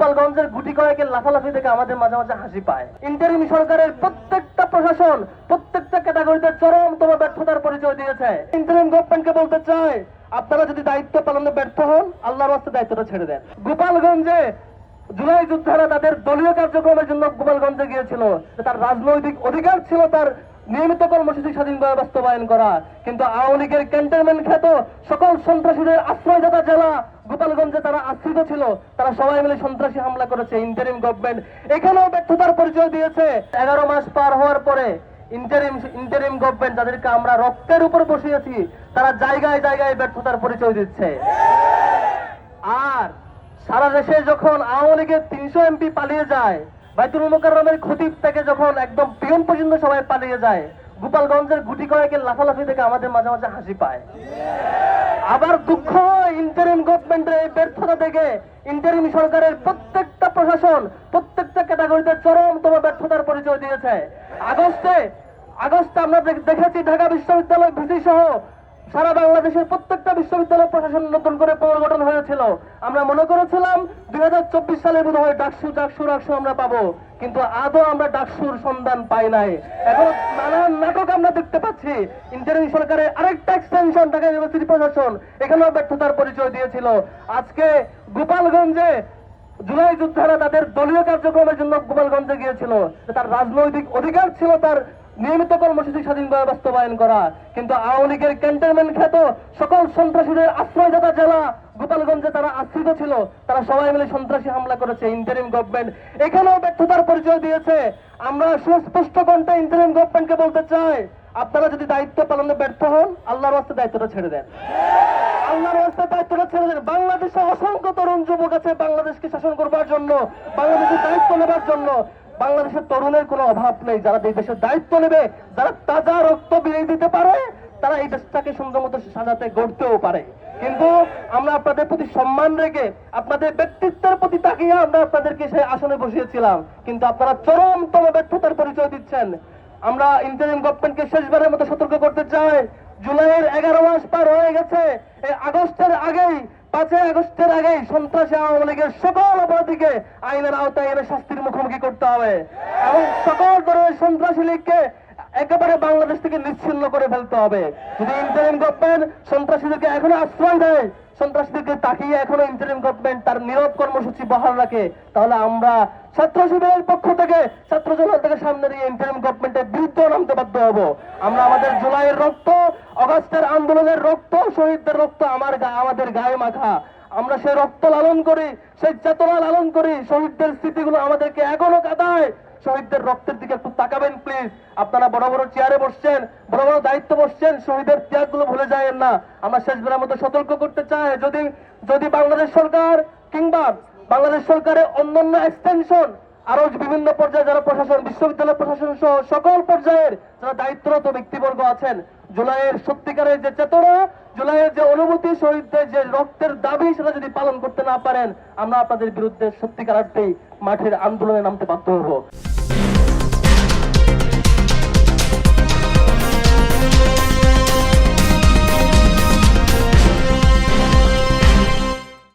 গোপালগঞ্জের গুটি কয়েকের লাফালাফি থেকে আমাদের মাঝে মাঝে হাসি পায়। ইন্টারিম সরকারের প্রত্যেকটা প্রশাসন প্রত্যেকটা ক্যাটাগরিতে চরমতম ব্যর্থতার পরিচয় দিয়েছে। ইন্টারিম গভর্নমেন্টকে বলতে চাই, আপনারা যদি দায়িত্ব পালনে ব্যর্থ হন, আল্লাহর রাস্তায় দায়িত্বটা ছেড়ে দেন। গোপালগঞ্জে জুলাই যোদ্ধারা তাদের দলীয় কার্যক্রমের জন্য গোপালগঞ্জে গিয়েছিল, তার রাজনৈতিক অধিকার ছিল তার নিয়মিত কর্মসূচি স্বাধীনভাবে বাস্তবায়ন করা। কিন্তু আওয়ামী লীগের ক্যান্টনমেন্ট খ্যাত সকল সন্ত্রাসীদের আশ্রয়দাতা জেলা গোপালগঞ্জে তারা আশ্রিত ছিল, তারা সবাই মিলে সন্ত্রাসী হামলা করেছে। ইন্টারিম গভর্নমেন্ট এখানেও ব্যর্থতার পরিচয় দিয়েছে। 11 মাস পার হওয়ার পরে ইন্টারিম গভর্নমেন্ট, যাদেরকে আমরা রক্তের উপর বসিয়েছি, তারা জায়গায় জায়গায় ব্যর্থতার পরিচয় দিচ্ছে। আর সারা দেশে যখন আওয়ামী লীগের 300 এমপি পালিয়ে যায়, বাইতুল মোকাররমের খতিব থেকে যখন একদম পিয়ন পর্যন্ত সবাই পালিয়ে যায়, গোপালগঞ্জের গুটি কয়েকের লাফালাফি থেকে আমাদের মাঝে মাঝে হাসি পায়। আবার দুঃখ হয় ইন্টারিম গভর্নমেন্টের এই ব্যর্থতা থেকে। ইন্টারিম সরকারের প্রত্যেকটা প্রশাসন প্রত্যেকটা ক্যাটাগরিতে চরমতম ব্যর্থতার পরিচয় দিয়েছে। আগস্টে আমরা দেখেছি ঢাকা বিশ্ববিদ্যালয় ভিসি সহ সারা বাংলাদেশের প্রত্যেকটা বিশ্ববিদ্যালয় প্রশাসন নতুন করে পুনর্গঠন হয়েছিল। আমরা মনে করেছিলাম 2024 সালে বোধ হয় ডাকসু আমরা পাবো, কিন্তু আদৌ আমরা ডাকসুর সন্ধান পাই নাই। এখন নানান নাটক আমরা দেখতে পাচ্ছি। ইন্টারিম সরকারের আরেকটা এক্সটেনশন ঢাকা ইউনিভার্সিটি প্রশাসন, এখানেও ব্যর্থতার পরিচয় দিয়েছিল। আজকে গোপালগঞ্জে জুলাই যোদ্ধারা তাদের দলীয় কার্যক্রমের জন্য গোপালগঞ্জে গিয়েছিল, তার রাজনৈতিক অধিকার ছিল তার নিয়মিত কর্মসূচি স্বাধীনভাবে বাস্তবায়ন করা। কিন্তু আওয়ামী লীগের ক্যান্টনমেন্ট খ্যাত সকল সন্ত্রাসীদের আশ্রয়দাতা জেলা গোপালগঞ্জে তারা আশ্রিত ছিল, তারা সবাই মিলে সন্ত্রাসী হামলা করেছে। ইন্টারিম গভর্নমেন্ট এখানেও ব্যর্থতার পরিচয় দিয়েছে। আমরা সুস্পষ্ট কণ্ঠে ইন্টারিম গভর্নমেন্টকে বলতে চাই, আপনারা যদি দায়িত্ব পালনে ব্যর্থ হন, আল্লাহর রাস্তায় দায়িত্বটা ছেড়ে দেন। আল্লাহর রাস্তায় দায়িত্বটা ছেড়ে দেন। বাংলাদেশে অসংখ্য তরুণ যুবক আছে বাংলাদেশকে শাসন করবার জন্য, বাংলাদেশের দায়িত্ব নেবার জন্য। বাংলাদেশের তরুণের কোনো অভাব নেই। যারা এই দেশের দায়িত্ব নেবে, যারা তাজা রক্ত বিলিয়ে দিতে পারে, তারা এই দেশটাকে সুন্দর মতো সাজাতে গড়তেও পারে। কিন্তু আমরা আপনাদের প্রতি সম্মান রেখে, আপনাদের ব্যক্তিত্বের প্রতি তাকিয়ে আমরা আপনাদেরকে সেই আসনে বসিয়েছিলাম, কিন্তু আপনারা চরমতম ব্যর্থতার পরিচয় দিচ্ছেন। আমরা ইন্টারিম গভর্নমেন্টকে শেষবারের মতো সতর্ক করতে চাই, জুলাইয়ের 11 মাস পার হয়ে গেছে। এই আগস্টের আগেই, 5 আগস্টের আগেই সন্ত্রাসী আওয়ামী লীগের সকল অপরাধীকে আইনের আওতায় এনে শাস্তির মুখোমুখি করতে হবে এবং সকল ধরনের সন্ত্রাসী লীগকে একেবারে বাংলাদেশ থেকে নিচ্ছিন্ন করে ফেলতে হবে। যদি ইন্টারিম গভর্নমেন্ট সন্ত্রাসীদেরকে এখনো আশ্রয় দেয়, সন্ত্রাসীদেরকে তাকিয়ে এখনো ইন্টারিম গভর্নমেন্ট তার নীরব কর্মসূচি বহাল রাখে, তাহলে আমরা ছাত্র শিবিরের পক্ষ থেকে, ছাত্র জনতা থেকে সামনে দিয়ে ইন্টারিম গভর্নমেন্টের বিরুদ্ধে নামতে বাধ্য হব। আমরা আমাদের জুলাইয়ের রক্ত, অগাস্টের আন্দোলনের রক্ত, শহীদদের রক্ত আমাদের গায়ে মাখা। আমরা সেই রক্ত লালন করি, সেই চেতনা লালন করি। শহীদদের স্মৃতিগুলো আমাদেরকে এখনো কাঁদায়। শহীদদের রক্তের দিকে একটু তাকাবেন প্লিজ। আপনারা বড় বড় চেয়ারে বসছেন, বড় বড় দায়িত্ব বসছেন, শহীদের ত্যাগগুলো ভুলে যাবেন না। আমরা শেষবারের মতো সতর্ক করতে চাই, যদি বাংলাদেশ সরকার কিংবা বাংলাদেশ সরকারের অন্যান্য এক্সটেনশন আরো বিভিন্ন পর্যায়ে যারা প্রশাসন, বিশ্ববিদ্যালয় প্রশাসন সহ সকল পর্যায়ের যারা দায়িত্বরত ব্যক্তিবর্গ আছেন, জুলাইয়ের সত্যিকারের যে চেতনা, জুলাইয়ের যে অনুভূতি, শহীদদের যে রক্তের দাবি, সেটা যদি পালন করতে না পারেন, আমরা আপনাদের বিরুদ্ধে সত্যিকার অর্থেই মাঠের আন্দোলনে নামতে বাধ্য হব।